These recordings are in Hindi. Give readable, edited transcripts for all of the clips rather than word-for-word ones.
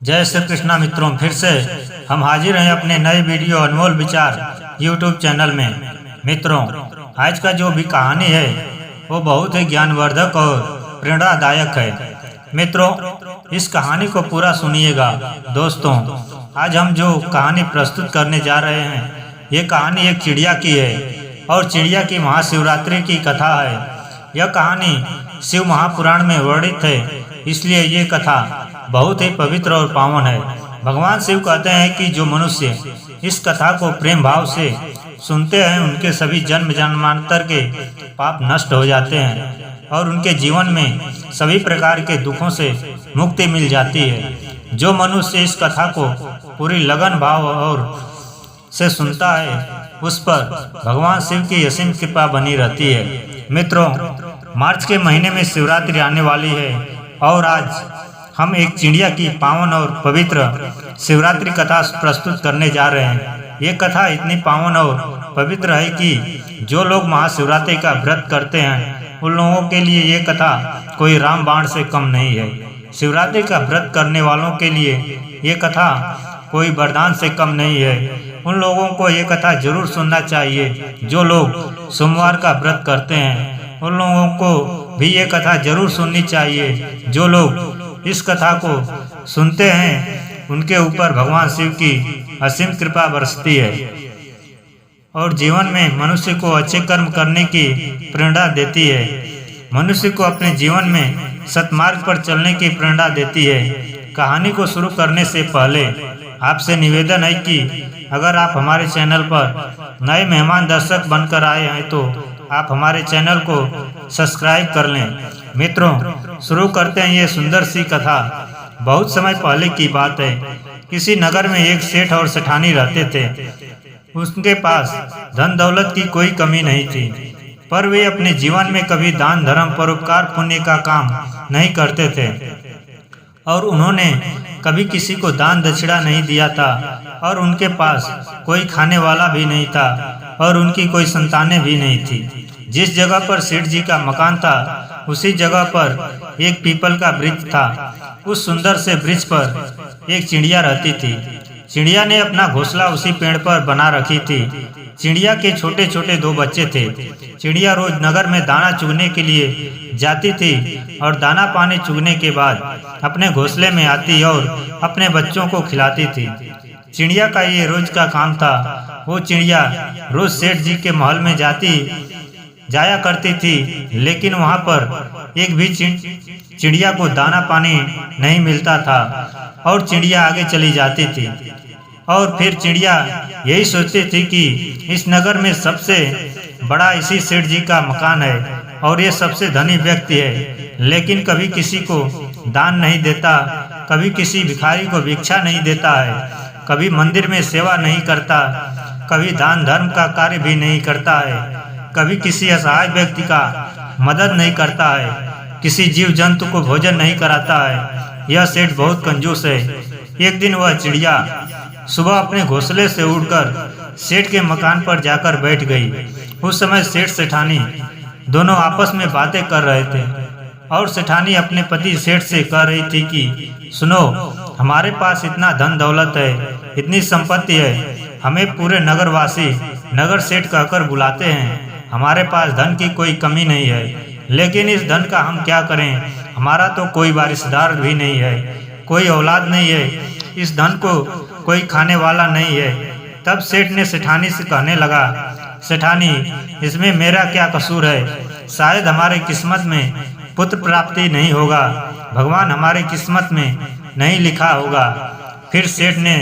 जय श्री कृष्णा मित्रों, फिर से हम हाजिर हैं अपने नए वीडियो अनमोल विचार यूट्यूब चैनल में। मित्रों, आज का जो भी कहानी है वो बहुत ही ज्ञानवर्धक और प्रेरणादायक है। मित्रों, इस कहानी को पूरा सुनिएगा। दोस्तों, आज हम जो कहानी प्रस्तुत करने जा रहे हैं ये कहानी एक चिड़िया की है और चिड़िया की महाशिवरात्रि की कथा है। यह कहानी शिव महापुराण में वर्णित है, इसलिए ये कथा बहुत ही पवित्र और पावन है। भगवान शिव कहते हैं कि जो मनुष्य इस कथा को प्रेम भाव से सुनते हैं उनके सभी जन्म जन्मांतर के पाप नष्ट हो जाते हैं और उनके जीवन में सभी प्रकार के दुखों से मुक्ति मिल जाती है। जो मनुष्य इस कथा को पूरी लगन भाव और से सुनता है उस पर भगवान शिव की असीम कृपा बनी रहती है। मित्रों, मार्च के महीने में शिवरात्रि आने वाली है और आज हम एक चिड़िया की पावन और पवित्र शिवरात्रि कथा प्रस्तुत करने जा रहे हैं। ये कथा इतनी पावन और पवित्र है कि जो लोग महाशिवरात्रि का व्रत करते हैं उन लोगों के लिए ये कथा कोई रामबाण से कम नहीं है। शिवरात्रि का व्रत करने वालों के लिए ये कथा कोई वरदान से कम नहीं है। उन लोगों को ये कथा जरूर सुनना चाहिए। जो लोग सोमवार का व्रत करते हैं उन लोगों को भी ये कथा जरूर सुननी चाहिए। जो लोग इस कथा को सुनते हैं उनके ऊपर भगवान शिव की असीम कृपा बरसती है और जीवन में मनुष्य को अच्छे कर्म करने की प्रेरणा देती है। मनुष्य को अपने जीवन में सत्मार्ग पर चलने की प्रेरणा देती है। कहानी को शुरू करने से पहले आपसे निवेदन है कि अगर आप हमारे चैनल पर नए मेहमान दर्शक बनकर आए हैं तो आप हमारे चैनल को सब्सक्राइब कर लें। मित्रों, शुरू करते हैं ये सुंदर सी कथा। बहुत समय पहले की बात है। किसी नगर में एक सेठ और सेठानी रहते थे। उनके पास धन दौलत की कोई कमी नहीं थी, पर वे अपने जीवन में कभी दान धर्म परोपकार पुण्य का काम नहीं करते थे और उन्होंने कभी किसी को दान दक्षिणा नहीं दिया था और उनके पास कोई खाने वाला भी नहीं था और उनकी कोई संतानें भी नहीं थी। जिस जगह पर सेठ जी का मकान था उसी जगह पर एक पीपल का वृक्ष था। उस सुंदर से वृक्ष पर एक चिड़िया रहती थी। चिड़िया ने अपना घोंसला उसी पेड़ पर बना रखी थी। चिड़िया के छोटे छोटे 2 बच्चे थे। चिड़िया रोज नगर में दाना चुगने के लिए जाती थी और दाना पानी चुगने के बाद अपने घोंसले में आती और अपने बच्चों को खिलाती थी। चिड़िया का ये रोज का काम था। वो चिड़िया रोज सेठ जी के महल में जाया करती थी, लेकिन वहाँ पर एक भी चिड़िया को दाना पानी नहीं मिलता था और चिड़िया आगे चली जाती थी। और फिर चिड़िया यही सोचती थी कि इस नगर में सबसे बड़ा इसी सेठ जी का मकान है और ये सबसे धनी व्यक्ति है, लेकिन कभी किसी को दान नहीं देता, कभी किसी भिखारी को भिक्षा नहीं देता है, कभी मंदिर में सेवा नहीं करता, कभी दान धर्म का कार्य भी नहीं करता है, कभी किसी असहाय व्यक्ति का मदद नहीं करता है, किसी जीव जंतु को भोजन नहीं कराता है। यह सेठ बहुत कंजूस है। एक दिन वह चिड़िया सुबह अपने घोंसले से उड़कर सेठ के मकान पर जाकर बैठ गई। उस समय सेठ सेठानी दोनों आपस में बातें कर रहे थे और सेठानी अपने पति सेठ से कह रही थी कि सुनो, हमारे पास इतना धन दौलत है, इतनी संपत्ति है, हमें पूरे नगरवासी नगर सेठ कहकर बुलाते हैं। हमारे पास धन की कोई कमी नहीं है, लेकिन इस धन का हम क्या करें? हमारा तो कोई वारिसदार भी नहीं है, कोई औलाद नहीं है, इस धन को कोई खाने वाला नहीं है। तब सेठ ने सेठानी से कहने लगा, सेठानी, इसमें मेरा क्या कसूर है? शायद हमारे किस्मत में पुत्र प्राप्ति नहीं होगा, भगवान हमारे किस्मत में नहीं लिखा होगा। फिर सेठ ने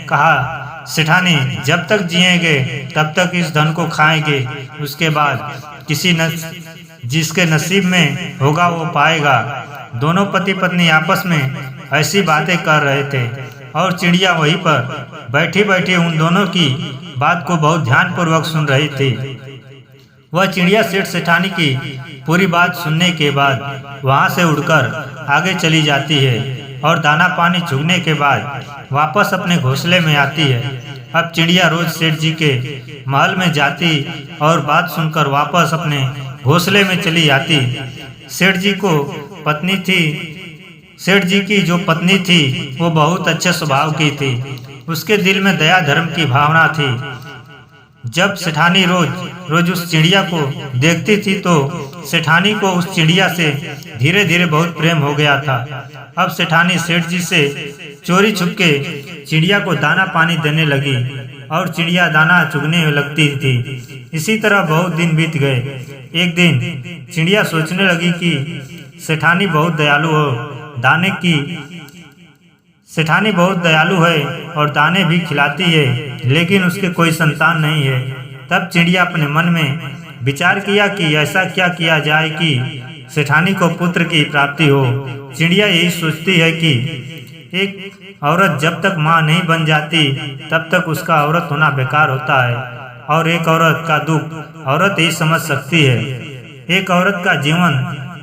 कहा, सेठानी, जब तक जिएंगे तब तक इस धन को खाएंगे, उसके बाद जिसके नसीब में होगा वो पाएगा। दोनों पति पत्नी आपस में ऐसी बातें कर रहे थे और चिड़िया वहीं पर बैठी बैठी उन दोनों की बात को बहुत ध्यानपूर्वक सुन रही थी। वह चिड़िया सेठ सेठानी की पूरी बात सुनने के बाद वहां से उड़कर आगे चली जाती है और दाना पानी चुगने के बाद वापस अपने घोंसले में आती है। अब चिड़िया रोज सेठ जी के महल में जाती और बात सुनकर वापस अपने घोंसले में चली आती। सेठ जी को पत्नी थी सेठ जी की जो पत्नी थी वो बहुत अच्छे स्वभाव की थी। उसके दिल में दया धर्म की भावना थी। जब सेठानी रोज उस चिड़िया को देखती थी तो सेठानी को उस चिड़िया से धीरे धीरे बहुत प्रेम हो गया था। अब सेठानी सेठ जी से चोरी छुपके चिड़िया को दाना पानी देने लगी और चिड़िया दाना चुगने लगती थी। इसी तरह बहुत दिन बीत गए। एक दिन चिड़िया सोचने लगी कि सेठानी बहुत दयालु है और दाने भी खिलाती है, लेकिन उसके कोई संतान नहीं है। तब चिड़िया अपने मन में विचार किया कि ऐसा क्या किया जाए कि सेठानी को पुत्र की प्राप्ति हो। चिड़िया यही सोचती है कि एक औरत जब तक माँ नहीं बन जाती तब तक उसका औरत होना बेकार होता है, और एक औरत का दुख औरत ही समझ सकती है। एक औरत का जीवन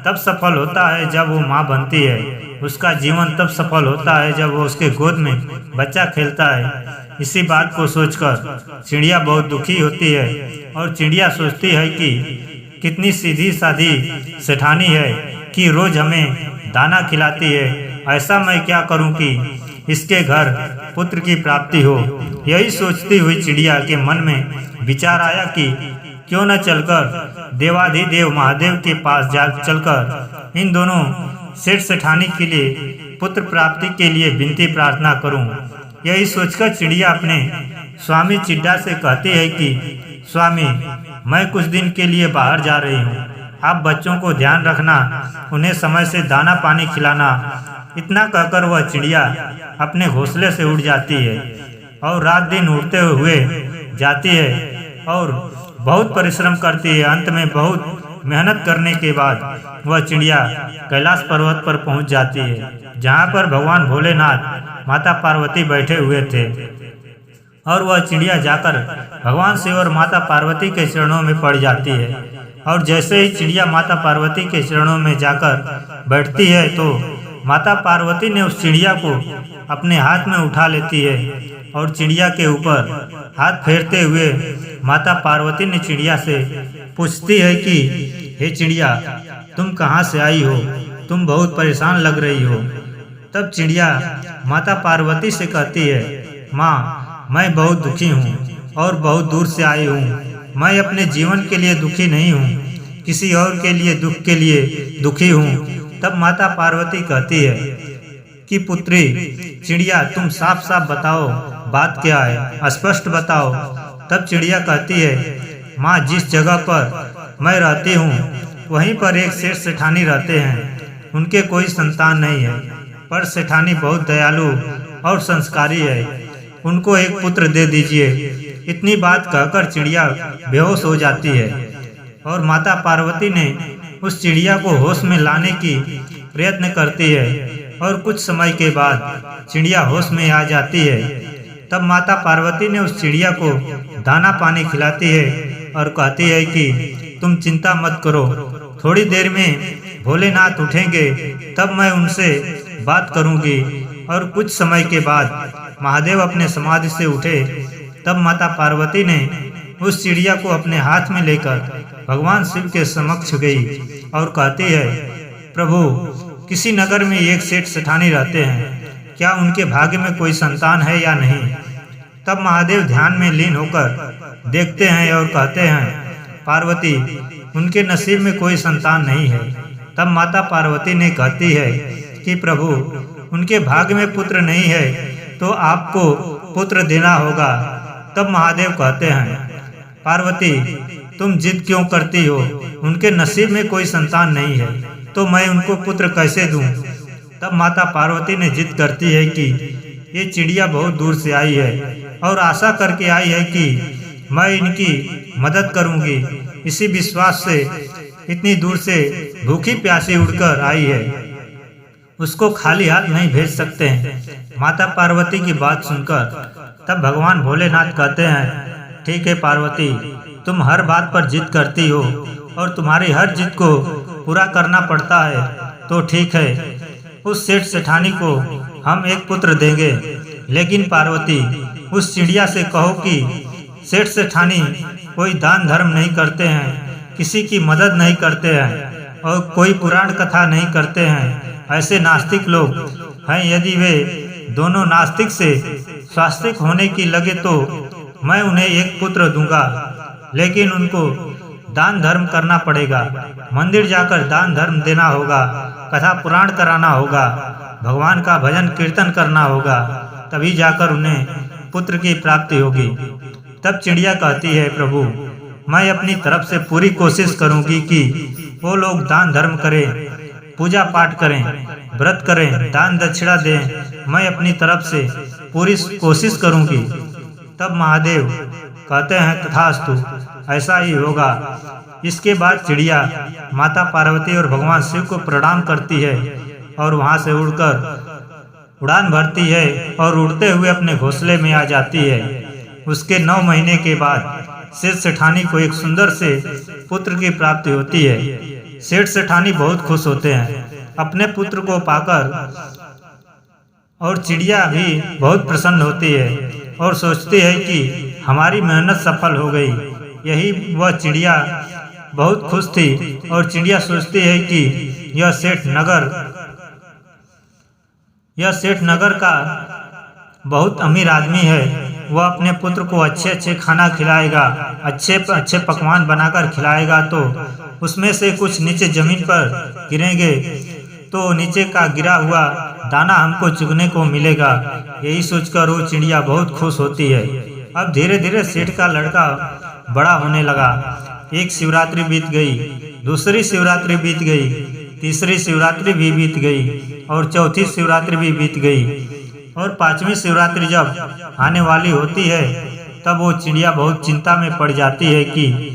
तब सफल होता है जब वो माँ बनती है। उसका जीवन तब सफल होता है जब वो उसके गोद में बच्चा खेलता है। इसी बात को सोचकर चिड़िया बहुत दुखी होती है और चिड़िया सोचती है कि कितनी सीधी सादी सेठानी है कि रोज हमें दाना खिलाती है। ऐसा मैं क्या करूं कि इसके घर पुत्र की प्राप्ति हो। यही सोचती हुई चिड़िया के मन में विचार आया कि क्यों न चलकर देवाधिदेव महादेव के पास चलकर इन दोनों सेठ सेठानी के लिए पुत्र प्राप्ति के लिए विनती प्रार्थना करूं। यही सोचकर चिड़िया अपने स्वामी चिड्डा से कहती है कि स्वामी, मैं कुछ दिन के लिए बाहर जा रही हूँ। आप बच्चों को ध्यान रखना, उन्हें समय से दाना पानी खिलाना। इतना कहकर वह चिड़िया अपने घोंसले से उड़ जाती है और रात दिन उड़ते हुए जाती है और बहुत परिश्रम करती है। अंत में बहुत मेहनत करने के बाद वह चिड़िया कैलाश पर्वत पर पहुंच जाती है, जहां पर भगवान भोलेनाथ माता पार्वती बैठे हुए थे। और वह चिड़िया जाकर भगवान शिव और माता पार्वती के चरणों में पड़ जाती है। और जैसे ही चिड़िया माता पार्वती के चरणों में जाकर बैठती है तो माता पार्वती ने उस चिड़िया को अपने हाथ में उठा लेती है और चिड़िया के ऊपर हाथ फेरते हुए माता पार्वती ने चिड़िया से पूछती है कि हे चिड़िया, तुम कहाँ से आई हो? तुम बहुत परेशान लग रही हो। तब चिड़िया माता पार्वती से कहती है, माँ, मैं बहुत दुखी हूँ और बहुत दूर से आई हूँ। मैं अपने जीवन के लिए दुखी नहीं हूँ, किसी और के लिए दुख के लिए दुखी हूँ। तब माता पार्वती कहती है कि पुत्री चिड़िया, तुम साफ साफ बताओ बात क्या है, स्पष्ट बताओ। तब चिड़िया कहती है, माँ, जिस जगह पर मैं रहती हूँ वहीं पर एक सेठ सेठानी रहते हैं। उनके कोई संतान नहीं है, पर सेठानी बहुत दयालु और संस्कारी है। उनको एक पुत्र दे दीजिए। इतनी बात कहकर चिड़िया बेहोश हो जाती है और माता पार्वती ने उस चिड़िया को होश में लाने की प्रयत्न करती है और कुछ समय के बाद चिड़िया होश में आ जाती है। तब माता पार्वती ने उस चिड़िया को दाना पानी खिलाती है और कहती है कि तुम चिंता मत करो, थोड़ी देर में भोलेनाथ उठेंगे, तब मैं उनसे बात करूंगी। और कुछ समय के बाद महादेव अपने समाधि से उठे। तब माता पार्वती ने उस चिड़िया को अपने हाथ में लेकर भगवान शिव के समक्ष गई और कहती है, प्रभु, किसी नगर में एक सेठ सेठानी रहते हैं, क्या उनके भाग्य में कोई संतान है या नहीं? तब महादेव ध्यान में लीन होकर देखते हैं और कहते हैं, पार्वती, उनके नसीब में कोई संतान नहीं है। तब माता पार्वती ने कहती है कि प्रभु, उनके भाग्य में पुत्र नहीं है तो आपको पुत्र देना होगा। तब महादेव कहते हैं, पार्वती, तुम जिद क्यों करती हो? उनके नसीब में कोई संतान नहीं है तो मैं उनको पुत्र कैसे दूं? तब माता पार्वती ने जिद करती है कि ये चिड़िया बहुत दूर से आई है और आशा करके आई है कि मैं इनकी मदद करूंगी। इसी विश्वास से इतनी दूर से भूखी प्यासी उड़कर आई है, उसको खाली हाथ नहीं भेज सकते हैं। माता पार्वती की बात सुनकर तब भगवान भोलेनाथ कहते हैं, ठीक है पार्वती, तुम हर बात पर जिद करती हो और तुम्हारी हर जिद को पूरा करना पड़ता है, तो ठीक है, उस सेठ सेठानी को हम एक पुत्र देंगे। लेकिन पार्वती, उस चिड़िया से कहो कि सेठ सेठानी कोई दान धर्म नहीं करते हैं, किसी की मदद नहीं करते हैं, और कोई पुराण कथा नहीं करते हैं, ऐसे नास्तिक लोग हैं। यदि वे दोनों नास्तिक से स्वास्तिक होने की लगे तो मैं उन्हें एक पुत्र दूंगा, लेकिन उनको दान धर्म करना पड़ेगा। मंदिर जाकर दान धर्म देना होगा, कथा पुराण कराना होगा, भगवान का भजन कीर्तन करना होगा, तभी जाकर उन्हें पुत्र की प्राप्ति होगी। तब चिड़िया कहती है, प्रभु मैं अपनी तरफ से पूरी कोशिश करूंगी कि वो लोग दान धर्म करें, पूजा पाठ करें, व्रत करें, दान दक्षिणा दें। मैं अपनी तरफ से पूरी कोशिश करूंगी। तब महादेव कहते हैं, तथास्तु, ऐसा ही होगा। इसके बाद चिड़िया माता पार्वती और भगवान शिव को प्रणाम करती है और वहां से उड़कर उड़ान भरती है और उड़ते हुए अपने घोंसले में आ जाती है। उसके 9 महीने के बाद सेठ सेठानी को एक सुंदर से पुत्र की प्राप्ति होती है। सेठ सेठानी बहुत खुश होते हैं अपने पुत्र को पाकर, और चिड़िया भी बहुत प्रसन्न होती है और सोचती है कि हमारी मेहनत सफल हो गई। यही वह चिड़िया बहुत खुश थी और चिड़िया सोचती है कि यह सेठ नगर का बहुत अमीर आदमी है। वह अपने पुत्र को अच्छे अच्छे खाना खिलाएगा, अच्छे अच्छे पकवान बनाकर खिलाएगा, तो उसमें से कुछ नीचे जमीन पर गिरेंगे तो नीचे का गिरा हुआ दाना हमको चुगने को मिलेगा। यही सोचकर वो चिड़िया बहुत खुश होती है। अब धीरे धीरे सेठ का लड़का बड़ा होने लगा। एक शिवरात्रि बीत गई, दूसरी शिवरात्रि बीत गई, तीसरी शिवरात्रि भी बीत गई और चौथी शिवरात्रि भी बीत गई, और 5वीं शिवरात्रि जब आने वाली होती है तब वो चिड़िया बहुत चिंता में पड़ जाती है कि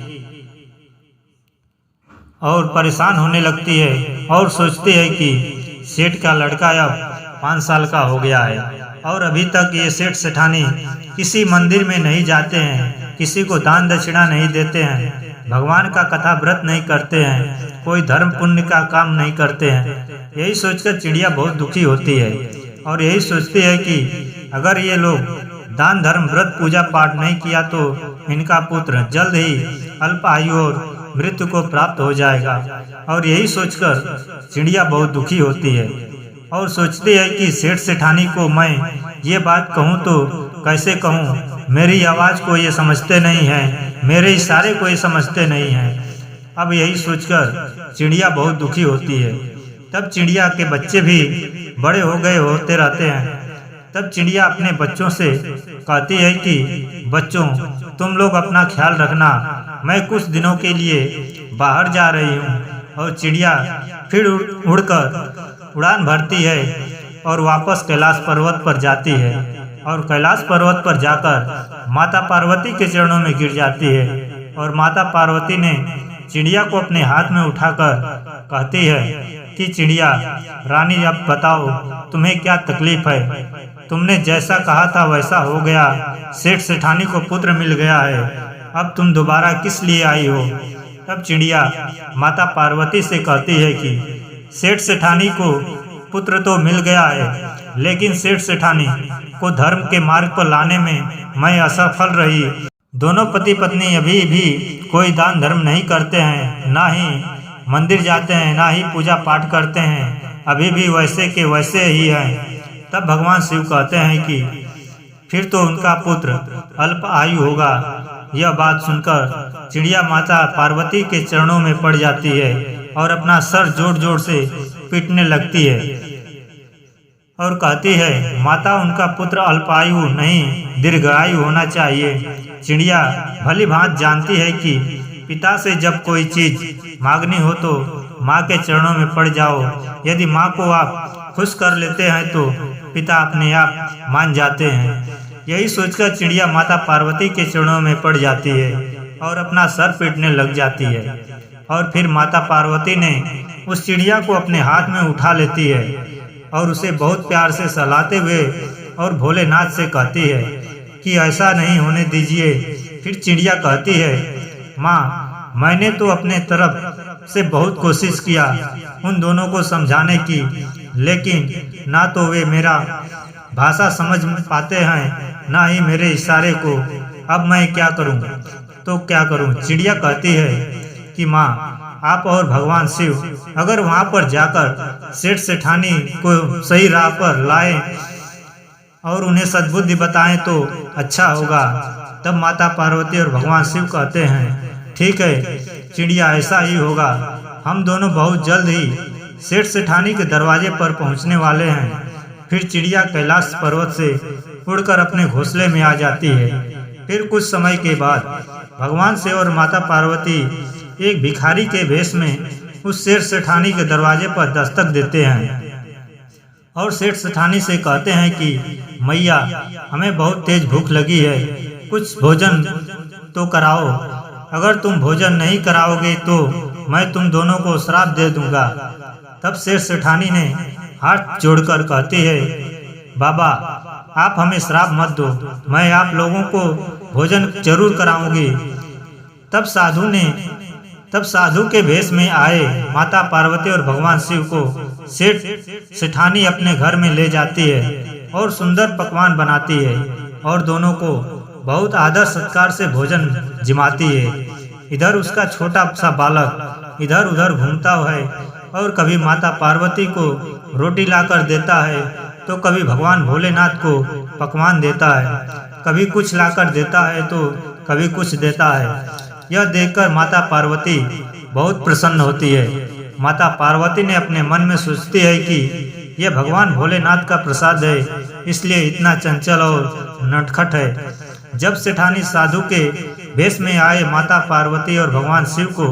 और परेशान होने लगती है और सोचती है कि सेठ का लड़का अब 5 साल का हो गया है और अभी तक ये सेठ सेठानी किसी मंदिर में नहीं जाते हैं, किसी को दान दक्षिणा नहीं देते हैं, भगवान का कथा व्रत नहीं करते हैं, कोई धर्म पुण्य का काम नहीं करते हैं। यही सोचकर चिड़िया बहुत दुखी होती है और यही सोचती है कि अगर ये लोग दान धर्म व्रत पूजा पाठ नहीं किया तो इनका पुत्र जल्द ही अल्प आयु और मृत्यु को प्राप्त हो जाएगा। और यही सोचकर चिड़िया बहुत दुखी होती है और सोचती है कि सेठ सेठानी को मैं ये बात कहूँ तो कैसे कहूँ, मेरी आवाज़ को ये समझते नहीं हैं, मेरे इशारे को ये समझते नहीं हैं। अब यही सोचकर चिड़िया बहुत दुखी होती है। तब चिड़िया के बच्चे भी बड़े हो गए होते रहते हैं। तब चिड़िया अपने बच्चों से कहती है कि बच्चों, तुम लोग अपना ख्याल रखना, मैं कुछ दिनों के लिए बाहर जा रही हूँ। और चिड़िया फिर उड़कर उड़ान भरती है और वापस कैलाश पर्वत पर जाती है और कैलाश पर्वत पर जाकर माता पार्वती के चरणों में गिर जाती है। और माता पार्वती ने चिड़िया को अपने हाथ में उठाकर कहती है कि चिड़िया रानी, अब बताओ तुम्हें क्या तकलीफ है? तुमने जैसा कहा था वैसा हो गया, सेठ सेठानी को पुत्र मिल गया है, अब तुम दोबारा किस लिए आई हो? तब चिड़िया माता पार्वती से कहती है कि सेठ सेठानी को पुत्र तो मिल गया है, लेकिन सेठ सेठानी को धर्म के मार्ग पर लाने में मैं असफल रही। दोनों पति पत्नी अभी भी कोई दान धर्म नहीं करते हैं, ना ही मंदिर जाते हैं, ना ही पूजा पाठ करते हैं, अभी भी वैसे के वैसे ही हैं। तब भगवान शिव कहते हैं कि फिर तो उनका पुत्र अल्प आयु होगा। यह बात सुनकर चिड़िया माता पार्वती के चरणों में पड़ जाती है और अपना सर जोर जोर से पीटने लगती है और कहती है, माता, उनका पुत्र अल्पायु नहीं दीर्घायु होना चाहिए। चिड़िया भली भांति जानती है कि पिता से जब कोई चीज मांगनी हो तो माँ के चरणों में पड़ जाओ। यदि माँ को आप खुश कर लेते हैं तो पिता अपने आप मान जाते हैं। यही सोचकर चिड़िया माता पार्वती के चरणों में पड़ जाती है और अपना सर पीटने लग जाती है। और फिर माता पार्वती ने उस चिड़िया को अपने हाथ में उठा लेती है और उसे बहुत प्यार से सहलाते हुए और भोलेनाथ से कहती है कि ऐसा नहीं होने दीजिए। फिर चिड़िया कहती है, माँ, मैंने तो अपने तरफ से बहुत कोशिश किया उन दोनों को समझाने की, लेकिन ना तो वे मेरा भाषा समझ पाते हैं, ना ही मेरे इशारे को। अब मैं क्या करूं? तो क्या करूं? चिड़िया कहती है कि माँ, आप और भगवान शिव अगर वहां पर जाकर सेठ सेठानी को सही राह पर लाएं और उन्हें सद्बुद्धि बताएं तो अच्छा होगा। तब माता पार्वती और भगवान शिव कहते हैं, ठीक है चिड़िया, ऐसा ही होगा। हम दोनों बहुत जल्द ही सेठ सेठानी के दरवाजे पर पहुंचने वाले हैं। फिर चिड़िया कैलाश पर्वत से उड़कर अपने घोंसले में आ जाती है। फिर कुछ समय के बाद भगवान शिव और माता पार्वती एक भिखारी के भेष में उस सेठ सेठानी के दरवाजे पर दस्तक देते हैं और सेठ सेठानी से कहते हैं कि मैया, हमें बहुत तेज भूख लगी है, कुछ भोजन तो कराओ। अगर तुम भोजन नहीं कराओगे तो मैं तुम दोनों को श्राप दे दूंगा। तब सेठ सेठानी ने हाथ जोड़कर कहती है, बाबा आप हमें श्राप मत दो, मैं आप लोगों को भोजन जरूर कराऊंगी। तब साधु के भेष में आए माता पार्वती और भगवान शिव को सेठ सेठानी अपने घर में ले जाती है और सुंदर पकवान बनाती है और दोनों को बहुत आदर सत्कार से भोजन जिमाती है। इधर उसका छोटा सा बालक इधर उधर घूमता है और कभी माता पार्वती को रोटी लाकर देता है तो कभी भगवान भोलेनाथ को पकवान देता है, कभी कुछ लाकर देता है तो कभी कुछ देता है। यह देखकर माता पार्वती बहुत प्रसन्न होती है। माता पार्वती ने अपने मन में सोचती है कि यह भगवान भोलेनाथ का प्रसाद है, इसलिए इतना चंचल और नटखट है। जब सेठानी साधु के भेष में आए माता पार्वती और भगवान शिव को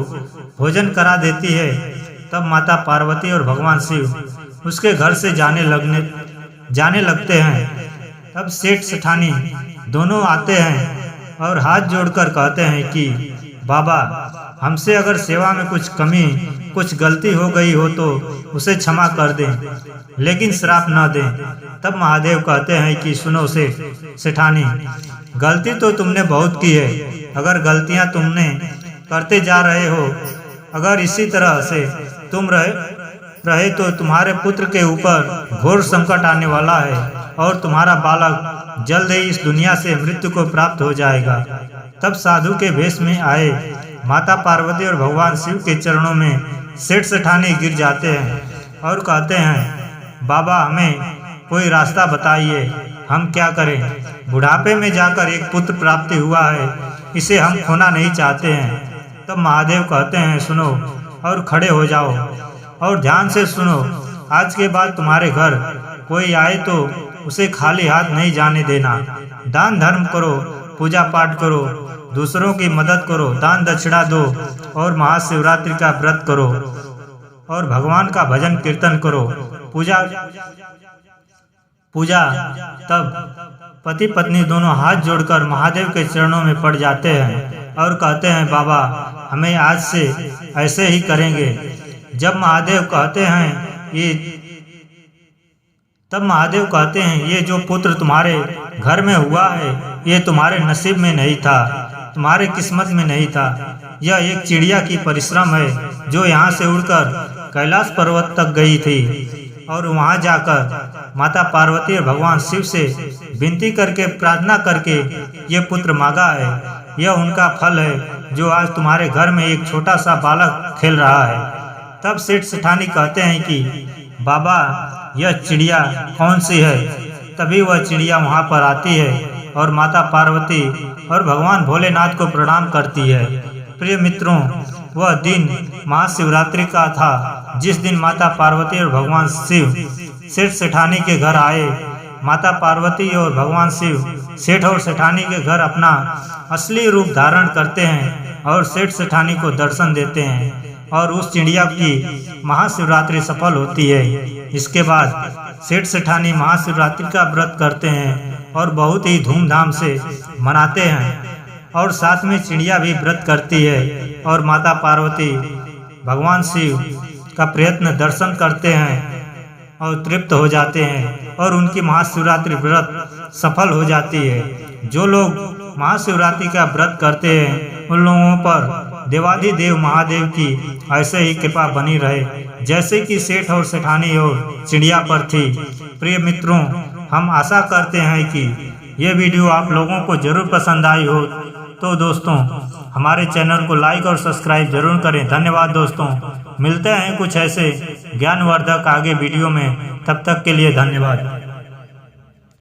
भोजन करा देती है, तब माता पार्वती और भगवान शिव उसके घर से जाने लगते हैं। तब सेठ सेठानी दोनों आते हैं और हाथ जोड़कर कहते हैं कि बाबा, हमसे अगर सेवा में कुछ कमी, कुछ गलती हो गई हो तो उसे क्षमा कर दें, लेकिन श्राप न दें। तब महादेव कहते हैं कि सुनो सेठानी, गलती तो तुमने बहुत की है। अगर गलतियां तुमने करते जा रहे हो, अगर इसी तरह से तुम रहे तो तुम्हारे पुत्र के ऊपर घोर संकट आने वाला है और तुम्हारा बालक जल्द ही इस दुनिया से मृत्यु को प्राप्त हो जाएगा। तब साधु के भेष में आए माता पार्वती और भगवान शिव के चरणों में सेठ सेठानी गिर जाते हैं और कहते हैं, बाबा हमें कोई रास्ता बताइए, हम क्या करें। बुढ़ापे में जाकर एक पुत्र प्राप्ति हुआ है, इसे हम खोना नहीं चाहते हैं। तब महादेव कहते हैं, सुनो और खड़े हो जाओ और ध्यान से सुनो। आज के बाद तुम्हारे घर कोई आए तो उसे खाली हाथ नहीं जाने देना। दान धर्म करो, पूजा पाठ करो, दूसरों की मदद करो, दान दक्षिणा दो और महाशिवरात्रि का व्रत करो और भगवान का भजन कीर्तन करो, पूजा। तब पति पत्नी दोनों हाथ जोड़कर महादेव के चरणों में पड़ जाते हैं और कहते हैं, बाबा हमें आज से ऐसे ही करेंगे। जब महादेव कहते हैं ये जो पुत्र तुम्हारे घर में हुआ है, ये तुम्हारे नसीब में नहीं था, तुम्हारे किस्मत में नहीं था। यह एक चिड़िया की परिश्रम है जो यहाँ से उड़कर कैलाश पर्वत तक गई थी और वहाँ जाकर माता पार्वती और भगवान शिव से विनती करके प्रार्थना करके ये पुत्र मांगा है। यह उनका फल है जो आज तुम्हारे घर में एक छोटा सा बालक खेल रहा है। तब सेठ सेठानी कहते हैं कि बाबा यह चिड़िया कौन सी है। तभी वह चिड़िया वहाँ पर आती है और माता पार्वती और भगवान भोलेनाथ को प्रणाम करती है। प्रिय मित्रों, वह दिन महाशिवरात्रि का था जिस दिन माता पार्वती और भगवान शिव सेठ सेठानी के घर आए। माता पार्वती और भगवान शिव सेठ और सेठानी के घर अपना असली रूप धारण करते हैं और सेठ सेठानी को दर्शन देते हैं और उस चिड़िया की महाशिवरात्रि सफल होती है। इसके बाद सेठ सेठानी महाशिवरात्रि का व्रत करते हैं और बहुत ही धूमधाम से मनाते हैं और साथ में चिड़िया भी व्रत करती है और माता पार्वती भगवान शिव का प्रयत्न दर्शन करते हैं और तृप्त हो जाते हैं और उनकी महाशिवरात्रि व्रत सफल हो जाती है। जो लोग महाशिवरात्रि का व्रत करते हैं उन लोगों पर देवाधिदेव महादेव की ऐसे ही कृपा बनी रहे जैसे कि सेठ और सेठानी और चिड़िया पर थी। प्रिय मित्रों, हम आशा करते हैं कि ये वीडियो आप लोगों को जरूर पसंद आई हो। तो दोस्तों, हमारे चैनल को लाइक और सब्सक्राइब जरूर करें। धन्यवाद दोस्तों, मिलते हैं कुछ ऐसे ज्ञानवर्धक आगे वीडियो में, तब तक के लिए धन्यवाद।